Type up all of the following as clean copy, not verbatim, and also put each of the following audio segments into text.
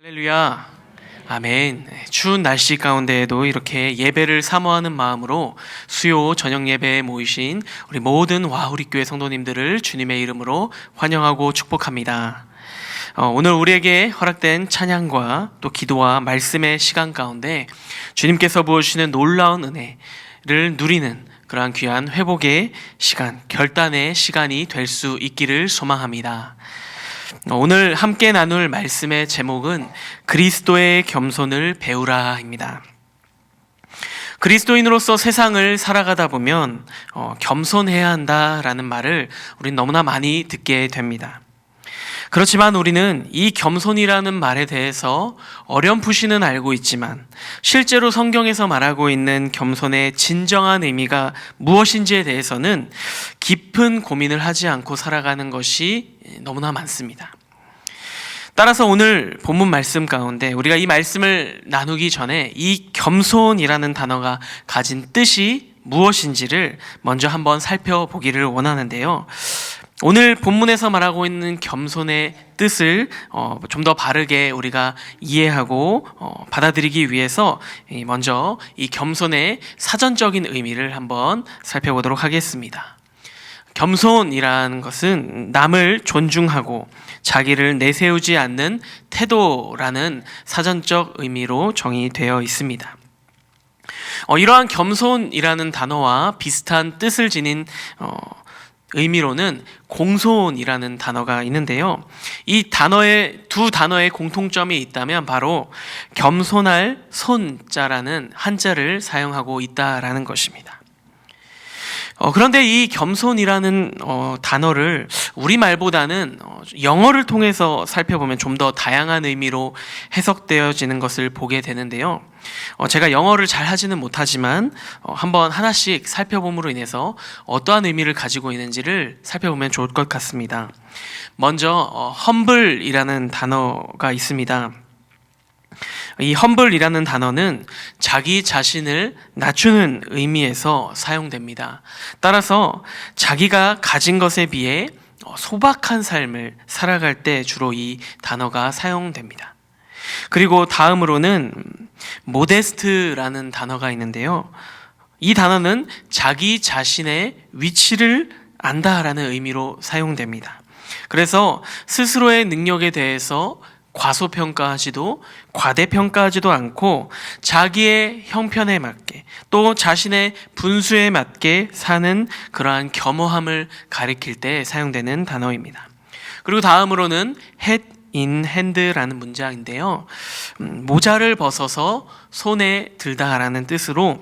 할렐루야. 아멘. 추운 날씨 가운데에도 이렇게 예배를 사모하는 마음으로 수요 저녁 예배에 모이신 우리 모든 와우리교회 성도님들을 주님의 이름으로 환영하고 축복합니다. 오늘 우리에게 허락된 찬양과 또 기도와 말씀의 시간 가운데 주님께서 부어주시는 놀라운 은혜를 누리는 그러한 귀한 회복의 시간, 결단의 시간이 될 수 있기를 소망합니다. 오늘 함께 나눌 말씀의 제목은 그리스도의 겸손을 배우라입니다. 그리스도인으로서 세상을 살아가다 보면 겸손해야 한다라는 말을 우리는 너무나 많이 듣게 됩니다. 그렇지만 우리는 이 겸손이라는 말에 대해서 어렴풋이는 알고 있지만 실제로 성경에서 말하고 있는 겸손의 진정한 의미가 무엇인지에 대해서는 깊은 고민을 하지 않고 살아가는 것이 너무나 많습니다. 따라서 오늘 본문 말씀 가운데 우리가 이 말씀을 나누기 전에 이 겸손이라는 단어가 가진 뜻이 무엇인지를 먼저 한번 살펴보기를 원하는데요. 오늘 본문에서 말하고 있는 겸손의 뜻을 좀 더 바르게 우리가 이해하고 받아들이기 위해서 먼저 이 겸손의 사전적인 의미를 한번 살펴보도록 하겠습니다. 겸손이라는 것은 남을 존중하고 자기를 내세우지 않는 태도라는 사전적 의미로 정의되어 있습니다. 이러한 겸손이라는 단어와 비슷한 뜻을 지닌 의미로는 공손이라는 단어가 있는데요. 이 두 단어의 공통점이 있다면 바로 겸손할 손자라는 한자를 사용하고 있다라는 것입니다. 그런데 이 겸손이라는 단어를 우리말보다는 영어를 통해서 살펴보면 좀 더 다양한 의미로 해석되어지는 것을 보게 되는데요. 제가 영어를 잘 하지는 못하지만 한번 하나씩 살펴봄으로 인해서 어떠한 의미를 가지고 있는지를 살펴보면 좋을 것 같습니다. 먼저 humble이라는 단어가 있습니다. 이 humble이라는 단어는 자기 자신을 낮추는 의미에서 사용됩니다. 따라서 자기가 가진 것에 비해 소박한 삶을 살아갈 때 주로 이 단어가 사용됩니다. 그리고 다음으로는 modest라는 단어가 있는데요. 이 단어는 자기 자신의 위치를 안다라는 의미로 사용됩니다. 그래서 스스로의 능력에 대해서 과소평가하지도 과대평가하지도 않고 자기의 형편에 맞게 또 자신의 분수에 맞게 사는 그러한 겸허함을 가리킬 때 사용되는 단어입니다. 그리고 다음으로는 head in hand라는 문장인데요. 모자를 벗어서 손에 들다라는 뜻으로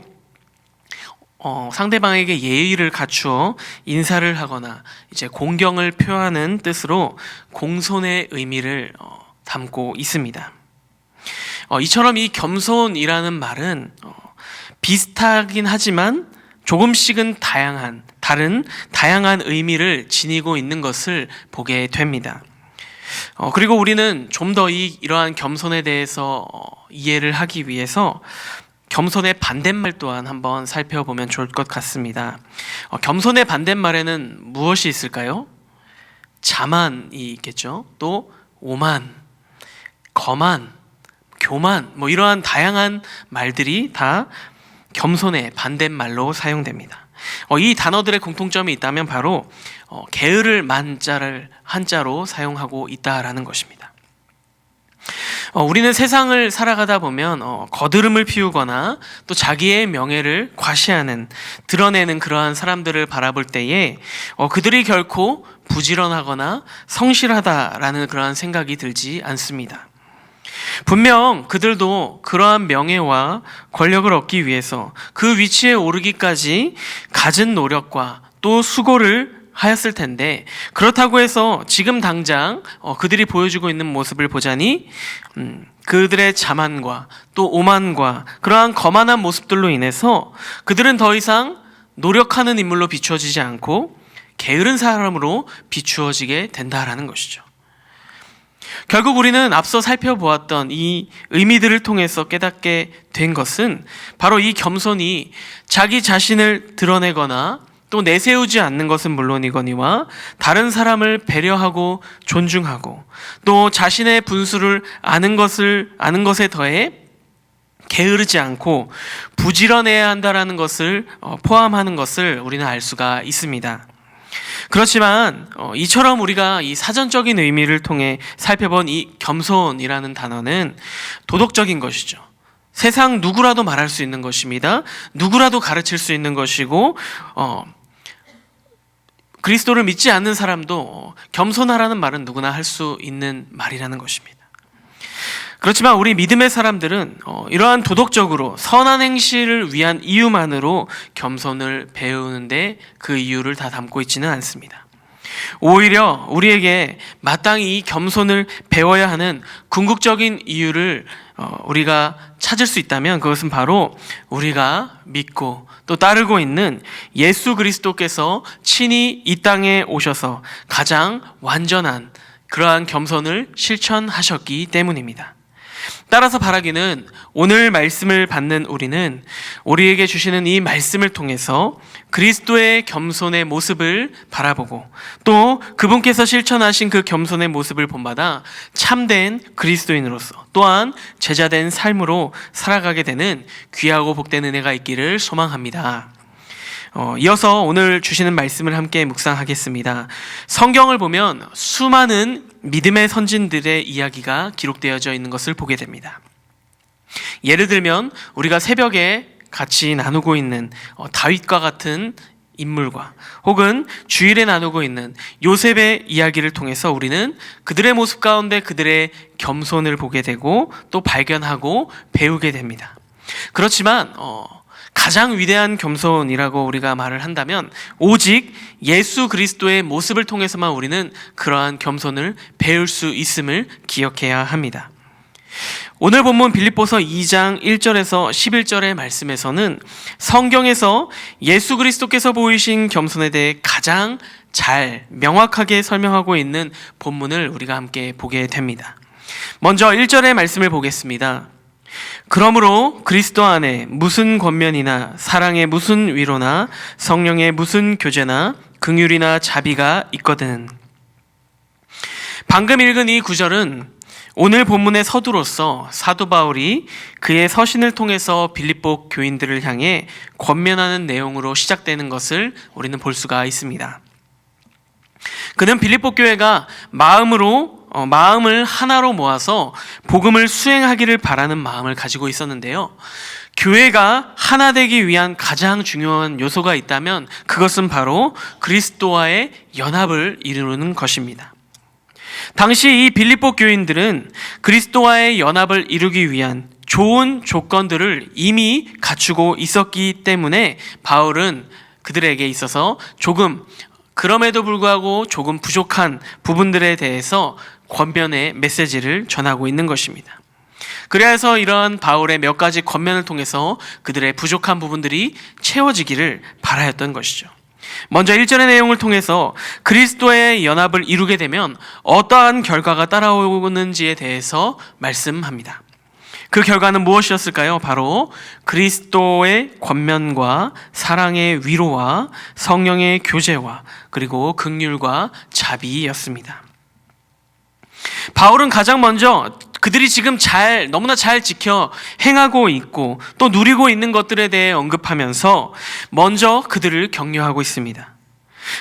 상대방에게 예의를 갖추어 인사를 하거나 이제 공경을 표하는 뜻으로 공손의 의미를 담고 있습니다. 이처럼 이 겸손이라는 말은 비슷하긴 하지만 조금씩은 다른 다양한 의미를 지니고 있는 것을 보게 됩니다. 그리고 우리는 좀 더 이러한 겸손에 대해서 이해를 하기 위해서 겸손의 반대말 또한 한번 살펴보면 좋을 것 같습니다. 겸손의 반대말에는 무엇이 있을까요? 자만이 있겠죠. 또 오만, 거만, 교만, 이러한 다양한 말들이 다 겸손의 반대말로 사용됩니다. 이 단어들의 공통점이 있다면 바로 게으를 만자를 한자로 사용하고 있다라는 것입니다. 우리는 세상을 살아가다 보면 거드름을 피우거나 또 자기의 명예를 과시하는, 드러내는 그러한 사람들을 바라볼 때에 그들이 결코 부지런하거나 성실하다라는 그러한 생각이 들지 않습니다. 분명 그들도 그러한 명예와 권력을 얻기 위해서 그 위치에 오르기까지 갖은 노력과 또 수고를 하였을 텐데, 그렇다고 해서 지금 당장 그들이 보여주고 있는 모습을 보자니 그들의 자만과 또 오만과 그러한 거만한 모습들로 인해서 그들은 더 이상 노력하는 인물로 비추어지지 않고 게으른 사람으로 비추어지게 된다라는 것이죠. 결국 우리는 앞서 살펴보았던 이 의미들을 통해서 깨닫게 된 것은 바로 이 겸손이 자기 자신을 드러내거나 또 내세우지 않는 것은 물론이거니와 다른 사람을 배려하고 존중하고 또 자신의 분수를 아는 것에 더해 게으르지 않고 부지런해야 한다라는 것을 포함하는 것을 우리는 알 수가 있습니다. 그렇지만 이처럼 우리가 이 사전적인 의미를 통해 살펴본 이 겸손이라는 단어는 도덕적인 것이죠. 세상 누구라도 말할 수 있는 것입니다. 누구라도 가르칠 수 있는 것이고 그리스도를 믿지 않는 사람도 겸손하라는 말은 누구나 할 수 있는 말이라는 것입니다. 그렇지만 우리 믿음의 사람들은 이러한 도덕적으로 선한 행실을 위한 이유만으로 겸손을 배우는데 그 이유를 다 담고 있지는 않습니다. 오히려 우리에게 마땅히 이 겸손을 배워야 하는 궁극적인 이유를 우리가 찾을 수 있다면 그것은 바로 우리가 믿고 또 따르고 있는 예수 그리스도께서 친히 이 땅에 오셔서 가장 완전한 그러한 겸손을 실천하셨기 때문입니다. 따라서 바라기는 오늘 말씀을 받는 우리는 우리에게 주시는 이 말씀을 통해서 그리스도의 겸손의 모습을 바라보고 또 그분께서 실천하신 그 겸손의 모습을 본받아 참된 그리스도인으로서 또한 제자된 삶으로 살아가게 되는 귀하고 복된 은혜가 있기를 소망합니다. 이어서 오늘 주시는 말씀을 함께 묵상하겠습니다. 성경을 보면 수많은 믿음의 선진들의 이야기가 기록되어져 있는 것을 보게 됩니다. 예를 들면 우리가 새벽에 같이 나누고 있는 다윗과 같은 인물과 혹은 주일에 나누고 있는 요셉의 이야기를 통해서 우리는 그들의 모습 가운데 그들의 겸손을 보게 되고 또 발견하고 배우게 됩니다. 그렇지만 가장 위대한 겸손이라고 우리가 말을 한다면 오직 예수 그리스도의 모습을 통해서만 우리는 그러한 겸손을 배울 수 있음을 기억해야 합니다. 오늘 본문 빌립보서 2장 1절에서 11절의 말씀에서는 성경에서 예수 그리스도께서 보이신 겸손에 대해 가장 잘 명확하게 설명하고 있는 본문을 우리가 함께 보게 됩니다. 먼저 1절의 말씀을 보겠습니다. 그러므로 그리스도 안에 무슨 권면이나 사랑의 무슨 위로나 성령의 무슨 교제나 긍휼이나 자비가 있거든. 방금 읽은 이 구절은 오늘 본문의 서두로서 사도 바울이 그의 서신을 통해서 빌립보 교인들을 향해 권면하는 내용으로 시작되는 것을 우리는 볼 수가 있습니다. 그는 빌립보 교회가 마음을 하나로 모아서 복음을 수행하기를 바라는 마음을 가지고 있었는데요. 교회가 하나 되기 위한 가장 중요한 요소가 있다면 그것은 바로 그리스도와의 연합을 이루는 것입니다. 당시 이 빌립보 교인들은 그리스도와의 연합을 이루기 위한 좋은 조건들을 이미 갖추고 있었기 때문에 바울은 그들에게 있어서 그럼에도 불구하고 조금 부족한 부분들에 대해서 권면의 메시지를 전하고 있는 것입니다. 그래서 이러한 바울의 몇 가지 권면을 통해서 그들의 부족한 부분들이 채워지기를 바라였던 것이죠. 먼저 1절의 내용을 통해서 그리스도의 연합을 이루게 되면 어떠한 결과가 따라오는지에 대해서 말씀합니다. 그 결과는 무엇이었을까요? 바로 그리스도의 권면과 사랑의 위로와 성령의 교제와 그리고 긍휼과 자비였습니다. 바울은 가장 먼저 그들이 지금 너무나 잘 지켜 행하고 있고 또 누리고 있는 것들에 대해 언급하면서 먼저 그들을 격려하고 있습니다.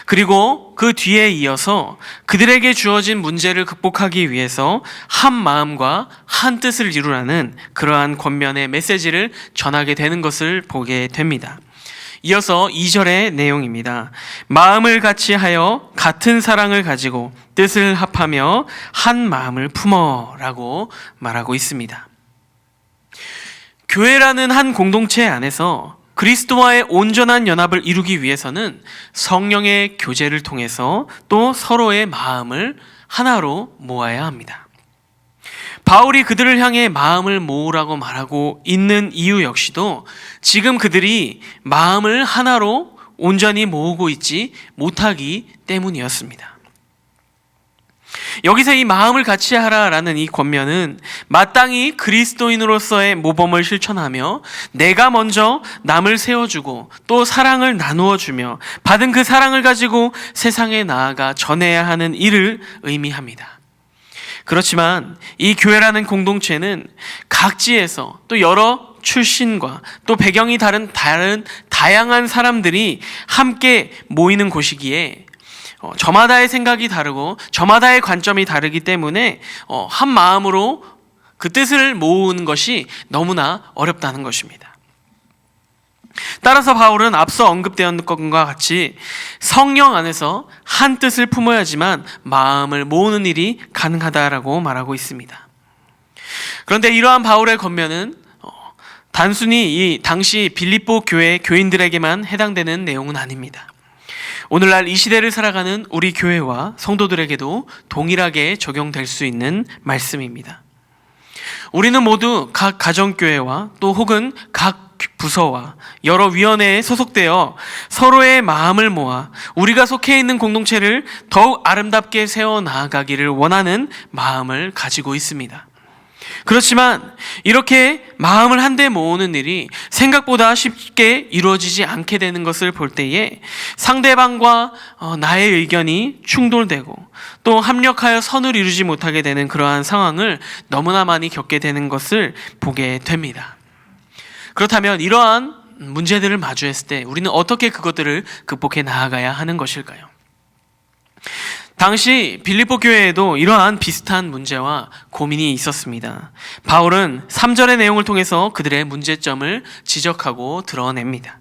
그리고 그 뒤에 이어서 그들에게 주어진 문제를 극복하기 위해서 한 마음과 한 뜻을 이루라는 그러한 권면의 메시지를 전하게 되는 것을 보게 됩니다. 이어서 2절의 내용입니다. 마음을 같이하여 같은 사랑을 가지고 뜻을 합하며 한 마음을 품어라고 말하고 있습니다. 교회라는 한 공동체 안에서 그리스도와의 온전한 연합을 이루기 위해서는 성령의 교제를 통해서 또 서로의 마음을 하나로 모아야 합니다. 바울이 그들을 향해 마음을 모으라고 말하고 있는 이유 역시도 지금 그들이 마음을 하나로 온전히 모으고 있지 못하기 때문이었습니다. 여기서 이 마음을 같이 하라라는 이 권면은 마땅히 그리스도인으로서의 모범을 실천하며 내가 먼저 남을 세워주고 또 사랑을 나누어 주며 받은 그 사랑을 가지고 세상에 나아가 전해야 하는 일을 의미합니다. 그렇지만 이 교회라는 공동체는 각지에서 또 여러 출신과 또 배경이 다른 다양한 사람들이 함께 모이는 곳이기에 저마다의 생각이 다르고 저마다의 관점이 다르기 때문에 한 마음으로 그 뜻을 모으는 것이 너무나 어렵다는 것입니다. 따라서 바울은 앞서 언급되었던 것과 같이 성령 안에서 한 뜻을 품어야지만 마음을 모으는 일이 가능하다라고 말하고 있습니다. 그런데 이러한 바울의 권면은 단순히 이 당시 빌립보 교회 교인들에게만 해당되는 내용은 아닙니다. 오늘날 이 시대를 살아가는 우리 교회와 성도들에게도 동일하게 적용될 수 있는 말씀입니다. 우리는 모두 각 가정교회와 또 혹은 각 부서와 여러 위원회에 소속되어 서로의 마음을 모아 우리가 속해 있는 공동체를 더욱 아름답게 세워 나아가기를 원하는 마음을 가지고 있습니다. 그렇지만 이렇게 마음을 한데 모으는 일이 생각보다 쉽게 이루어지지 않게 되는 것을 볼 때에 상대방과 나의 의견이 충돌되고 또 합력하여 선을 이루지 못하게 되는 그러한 상황을 너무나 많이 겪게 되는 것을 보게 됩니다. 그렇다면 이러한 문제들을 마주했을 때 우리는 어떻게 그것들을 극복해 나아가야 하는 것일까요? 당시 빌립보 교회에도 이러한 비슷한 문제와 고민이 있었습니다. 바울은 3절의 내용을 통해서 그들의 문제점을 지적하고 드러냅니다.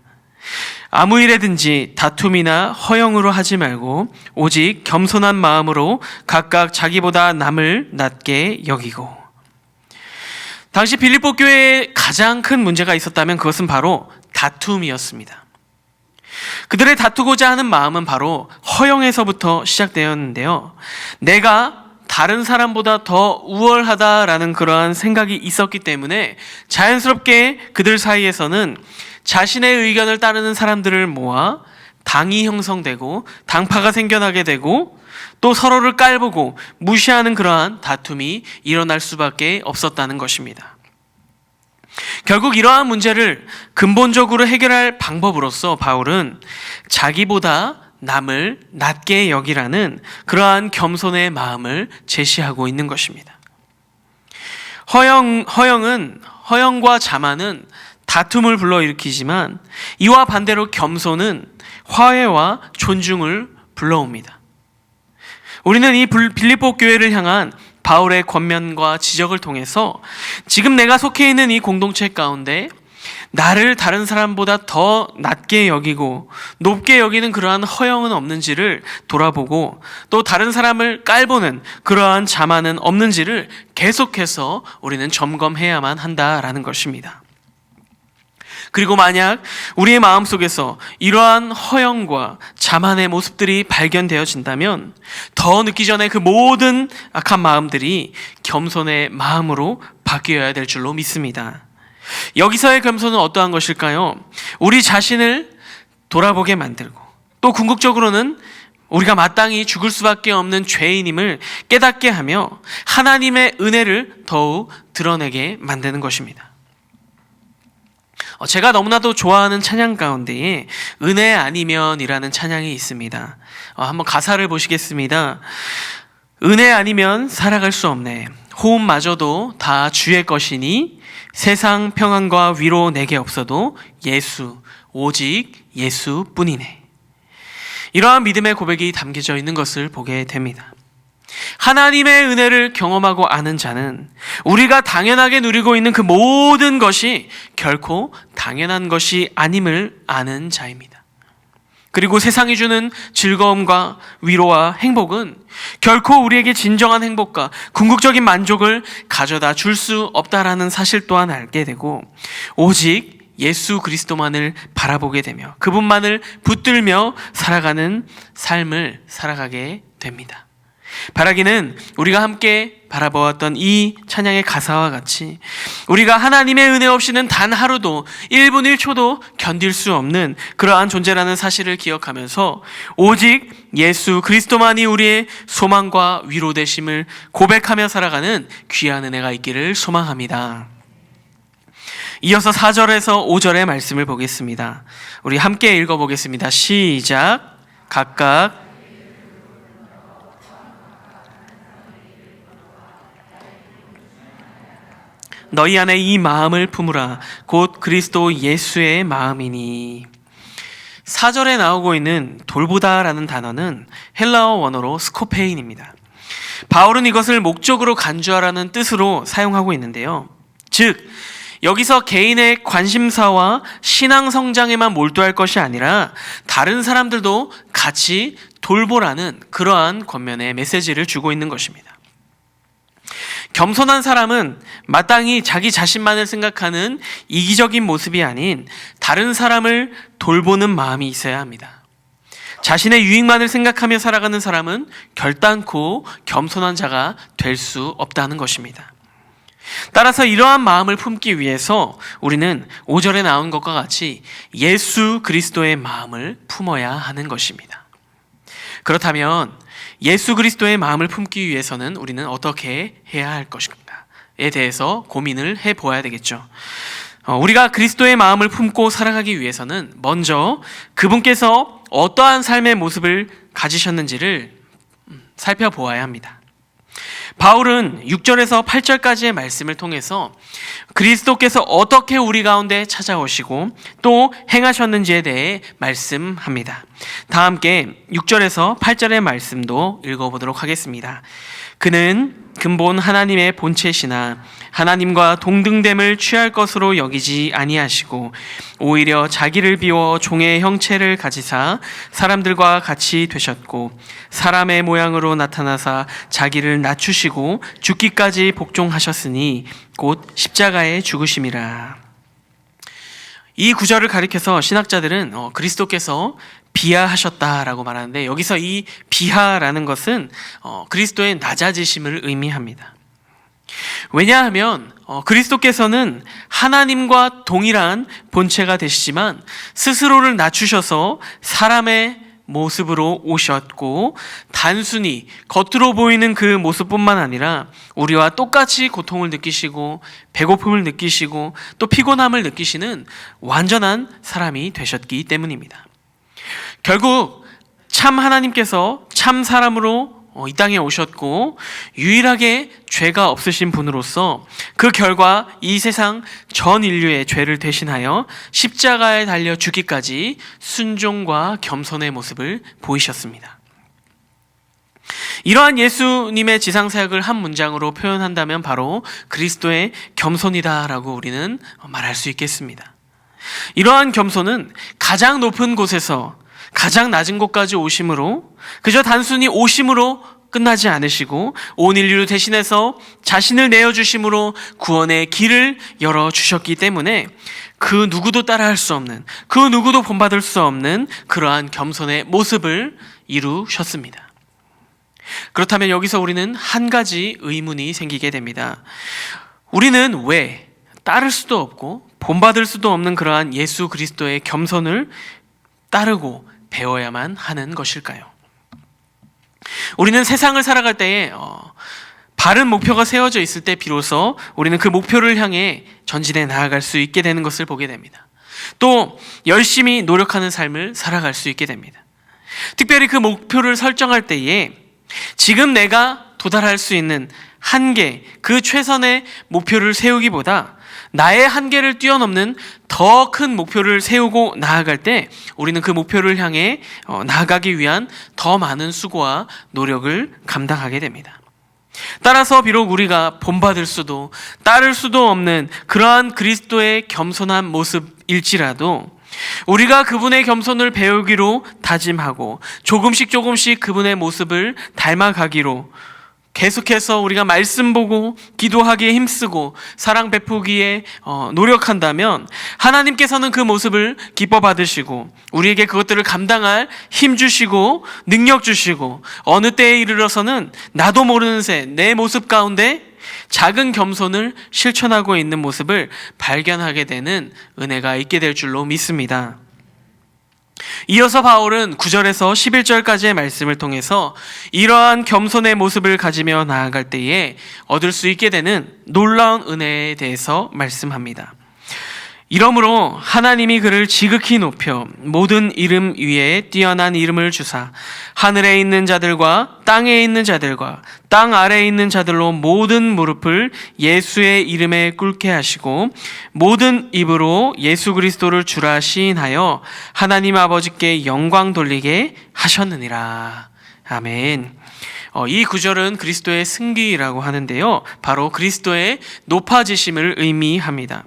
아무 일에든지 다툼이나 허영으로 하지 말고 오직 겸손한 마음으로 각각 자기보다 남을 낮게 여기고. 당시 빌립보 교회에 가장 큰 문제가 있었다면 그것은 바로 다툼이었습니다. 그들의 다투고자 하는 마음은 바로 허영에서부터 시작되었는데요. 내가 다른 사람보다 더 우월하다라는 그러한 생각이 있었기 때문에 자연스럽게 그들 사이에서는 자신의 의견을 따르는 사람들을 모아 당이 형성되고 당파가 생겨나게 되고 또 서로를 깔보고 무시하는 그러한 다툼이 일어날 수밖에 없었다는 것입니다. 결국 이러한 문제를 근본적으로 해결할 방법으로서 바울은 자기보다 남을 낮게 여기라는 그러한 겸손의 마음을 제시하고 있는 것입니다. 허영과 자만은 다툼을 불러일으키지만 이와 반대로 겸손은 화해와 존중을 불러옵니다. 우리는 이 빌립보 교회를 향한 바울의 권면과 지적을 통해서 지금 내가 속해 있는 이 공동체 가운데 나를 다른 사람보다 더 낮게 여기고 높게 여기는 그러한 허영은 없는지를 돌아보고 또 다른 사람을 깔보는 그러한 자만은 없는지를 계속해서 우리는 점검해야만 한다라는 것입니다. 그리고 만약 우리의 마음속에서 이러한 허영과 자만의 모습들이 발견되어진다면 더 늦기 전에 그 모든 악한 마음들이 겸손의 마음으로 바뀌어야 될 줄로 믿습니다. 여기서의 겸손은 어떠한 것일까요? 우리 자신을 돌아보게 만들고 또 궁극적으로는 우리가 마땅히 죽을 수밖에 없는 죄인임을 깨닫게 하며 하나님의 은혜를 더욱 드러내게 만드는 것입니다. 제가 너무나도 좋아하는 찬양 가운데에 은혜 아니면이라는 찬양이 있습니다. 한번 가사를 보시겠습니다. 은혜 아니면 살아갈 수 없네. 호흡마저도 다 주의 것이니 세상 평안과 위로 내게 없어도 예수, 오직 예수뿐이네. 이러한 믿음의 고백이 담겨져 있는 것을 보게 됩니다. 하나님의 은혜를 경험하고 아는 자는 우리가 당연하게 누리고 있는 그 모든 것이 결코 당연한 것이 아님을 아는 자입니다. 그리고 세상이 주는 즐거움과 위로와 행복은 결코 우리에게 진정한 행복과 궁극적인 만족을 가져다 줄 수 없다라는 사실 또한 알게 되고 오직 예수 그리스도만을 바라보게 되며 그분만을 붙들며 살아가는 삶을 살아가게 됩니다. 바라기는 우리가 함께 바라보았던 이 찬양의 가사와 같이 우리가 하나님의 은혜 없이는 단 하루도 1분 1초도 견딜 수 없는 그러한 존재라는 사실을 기억하면서 오직 예수 그리스도만이 우리의 소망과 위로 되심을 고백하며 살아가는 귀한 은혜가 있기를 소망합니다. 이어서 4절에서 5절의 말씀을 보겠습니다. 우리 함께 읽어보겠습니다. 시작. 각각 너희 안에 이 마음을 품으라. 곧 그리스도 예수의 마음이니. 4절에 나오고 있는 돌보다라는 단어는 헬라어 원어로 스코페인입니다. 바울은 이것을 목적으로 간주하라는 뜻으로 사용하고 있는데요. 즉 여기서 개인의 관심사와 신앙 성장에만 몰두할 것이 아니라 다른 사람들도 같이 돌보라는 그러한 권면의 메시지를 주고 있는 것입니다. 겸손한 사람은 마땅히 자기 자신만을 생각하는 이기적인 모습이 아닌 다른 사람을 돌보는 마음이 있어야 합니다. 자신의 유익만을 생각하며 살아가는 사람은 결단코 겸손한 자가 될 수 없다는 것입니다. 따라서 이러한 마음을 품기 위해서 우리는 5절에 나온 것과 같이 예수 그리스도의 마음을 품어야 하는 것입니다. 그렇다면 예수 그리스도의 마음을 품기 위해서는 우리는 어떻게 해야 할 것인가에 대해서 고민을 해보아야 되겠죠. 우리가 그리스도의 마음을 품고 살아가기 위해서는 먼저 그분께서 어떠한 삶의 모습을 가지셨는지를 살펴보아야 합니다. 바울은 6절에서 8절까지의 말씀을 통해서 그리스도께서 어떻게 우리 가운데 찾아오시고 또 행하셨는지에 대해 말씀합니다. 다 함께 6절에서 8절의 말씀도 읽어보도록 하겠습니다. 그는 근본 하나님의 본체시나 하나님과 동등됨을 취할 것으로 여기지 아니하시고 오히려 자기를 비워 종의 형체를 가지사 사람들과 같이 되셨고 사람의 모양으로 나타나사 자기를 낮추시고 죽기까지 복종하셨으니 곧 십자가에 죽으심이라. 이 구절을 가리켜서 신학자들은 그리스도께서 비하하셨다라고 말하는데 여기서 이 비하라는 것은 그리스도의 낮아지심을 의미합니다. 왜냐하면 그리스도께서는 하나님과 동일한 본체가 되시지만 스스로를 낮추셔서 사람의 모습으로 오셨고 단순히 겉으로 보이는 그 모습뿐만 아니라 우리와 똑같이 고통을 느끼시고 배고픔을 느끼시고 또 피곤함을 느끼시는 완전한 사람이 되셨기 때문입니다. 결국 참 하나님께서 참 사람으로 이 땅에 오셨고 유일하게 죄가 없으신 분으로서 그 결과 이 세상 전 인류의 죄를 대신하여 십자가에 달려 죽기까지 순종과 겸손의 모습을 보이셨습니다. 이러한 예수님의 지상사역을 한 문장으로 표현한다면 바로 그리스도의 겸손이다라고 우리는 말할 수 있겠습니다. 이러한 겸손은 가장 높은 곳에서 가장 낮은 곳까지 오심으로 그저 단순히 오심으로 끝나지 않으시고 온 인류를 대신해서 자신을 내어주심으로 구원의 길을 열어주셨기 때문에 그 누구도 따라할 수 없는 그 누구도 본받을 수 없는 그러한 겸손의 모습을 이루셨습니다. 그렇다면 여기서 우리는 한 가지 의문이 생기게 됩니다. 우리는 왜 따를 수도 없고 본받을 수도 없는 그러한 예수 그리스도의 겸손을 따르고 배워야만 하는 것일까요? 우리는 세상을 살아갈 때에 바른 목표가 세워져 있을 때 비로소 우리는 그 목표를 향해 전진해 나아갈 수 있게 되는 것을 보게 됩니다. 또 열심히 노력하는 삶을 살아갈 수 있게 됩니다. 특별히 그 목표를 설정할 때에 지금 내가 도달할 수 있는 한계, 그 최선의 목표를 세우기보다 나의 한계를 뛰어넘는 더 큰 목표를 세우고 나아갈 때 우리는 그 목표를 향해 나아가기 위한 더 많은 수고와 노력을 감당하게 됩니다. 따라서 비록 우리가 본받을 수도 따를 수도 없는 그러한 그리스도의 겸손한 모습일지라도 우리가 그분의 겸손을 배우기로 다짐하고 조금씩 그분의 모습을 닮아가기로 계속해서 우리가 말씀 보고 기도하기에 힘쓰고 사랑 베푸기에 노력한다면 하나님께서는 그 모습을 기뻐 받으시고 우리에게 그것들을 감당할 힘 주시고 능력 주시고 어느 때에 이르러서는 나도 모르는 새 내 모습 가운데 작은 겸손을 실천하고 있는 모습을 발견하게 되는 은혜가 있게 될 줄로 믿습니다. 이어서 바울은 9절에서 11절까지의 말씀을 통해서 이러한 겸손의 모습을 가지며 나아갈 때에 얻을 수 있게 되는 놀라운 은혜에 대해서 말씀합니다. 이러므로 하나님이 그를 지극히 높여 모든 이름 위에 뛰어난 이름을 주사 하늘에 있는 자들과 땅에 있는 자들과 땅 아래에 있는 자들로 모든 무릎을 예수의 이름에 꿇게 하시고 모든 입으로 예수 그리스도를 주라 시인하여 하나님 아버지께 영광 돌리게 하셨느니라. 아멘. 이 구절은 그리스도의 승기라고 하는데요, 바로 그리스도의 높아지심을 의미합니다.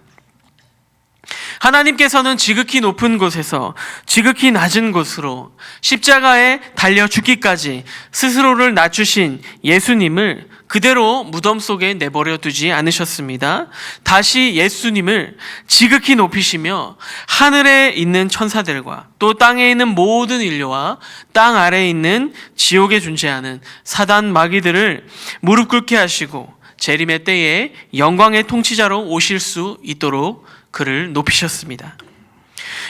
하나님께서는 지극히 높은 곳에서 지극히 낮은 곳으로 십자가에 달려 죽기까지 스스로를 낮추신 예수님을 그대로 무덤 속에 내버려 두지 않으셨습니다. 다시 예수님을 지극히 높이시며 하늘에 있는 천사들과 또 땅에 있는 모든 인류와 땅 아래에 있는 지옥에 존재하는 사단 마귀들을 무릎 꿇게 하시고 재림의 때에 영광의 통치자로 오실 수 있도록 그를 높이셨습니다.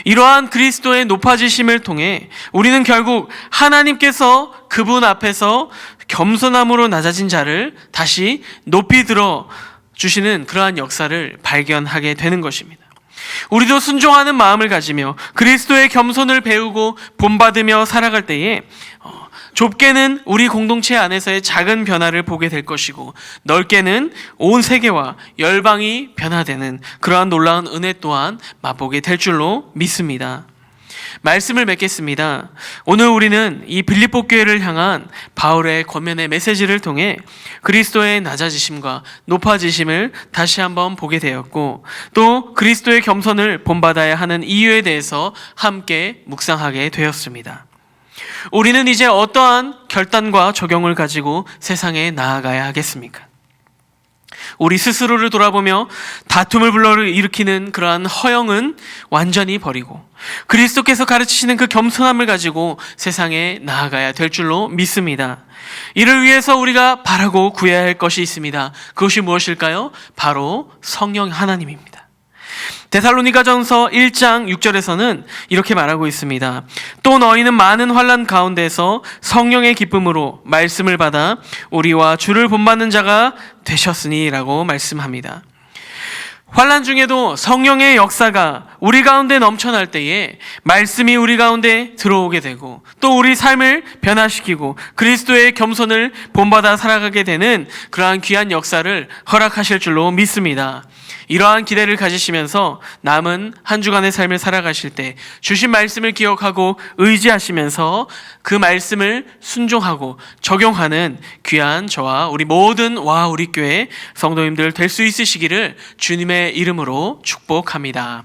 이러한 그리스도의 높아지심을 통해 우리는 결국 하나님께서 그분 앞에서 겸손함으로 낮아진 자를 다시 높이 들어 주시는 그러한 역사를 발견하게 되는 것입니다. 우리도 순종하는 마음을 가지며 그리스도의 겸손을 배우고 본받으며 살아갈 때에 좁게는 우리 공동체 안에서의 작은 변화를 보게 될 것이고 넓게는 온 세계와 열방이 변화되는 그러한 놀라운 은혜 또한 맛보게 될 줄로 믿습니다. 말씀을 맺겠습니다. 오늘 우리는 이 빌립보 교회를 향한 바울의 권면의 메시지를 통해 그리스도의 낮아지심과 높아지심을 다시 한번 보게 되었고 또 그리스도의 겸손을 본받아야 하는 이유에 대해서 함께 묵상하게 되었습니다. 우리는 이제 어떠한 결단과 적용을 가지고 세상에 나아가야 하겠습니까? 우리 스스로를 돌아보며 다툼을 불러일으키는 그러한 허영은 완전히 버리고 그리스도께서 가르치시는 그 겸손함을 가지고 세상에 나아가야 될 줄로 믿습니다. 이를 위해서 우리가 바라고 구해야 할 것이 있습니다. 그것이 무엇일까요? 바로 성령 하나님입니다. 데살로니가전서 1장 6절에서는 이렇게 말하고 있습니다. 또 너희는 많은 환난 가운데서 성령의 기쁨으로 말씀을 받아 우리와 주를 본받는 자가 되셨으니 라고 말씀합니다. 환난 중에도 성령의 역사가 우리 가운데 넘쳐날 때에 말씀이 우리 가운데 들어오게 되고 또 우리 삶을 변화시키고 그리스도의 겸손을 본받아 살아가게 되는 그러한 귀한 역사를 허락하실 줄로 믿습니다. 이러한 기대를 가지시면서 남은 한 주간의 삶을 살아가실 때 주신 말씀을 기억하고 의지하시면서 그 말씀을 순종하고 적용하는 귀한 저와 우리 모든 우리 교회 성도님들 될 수 있으시기를 주님의 이름으로 축복합니다.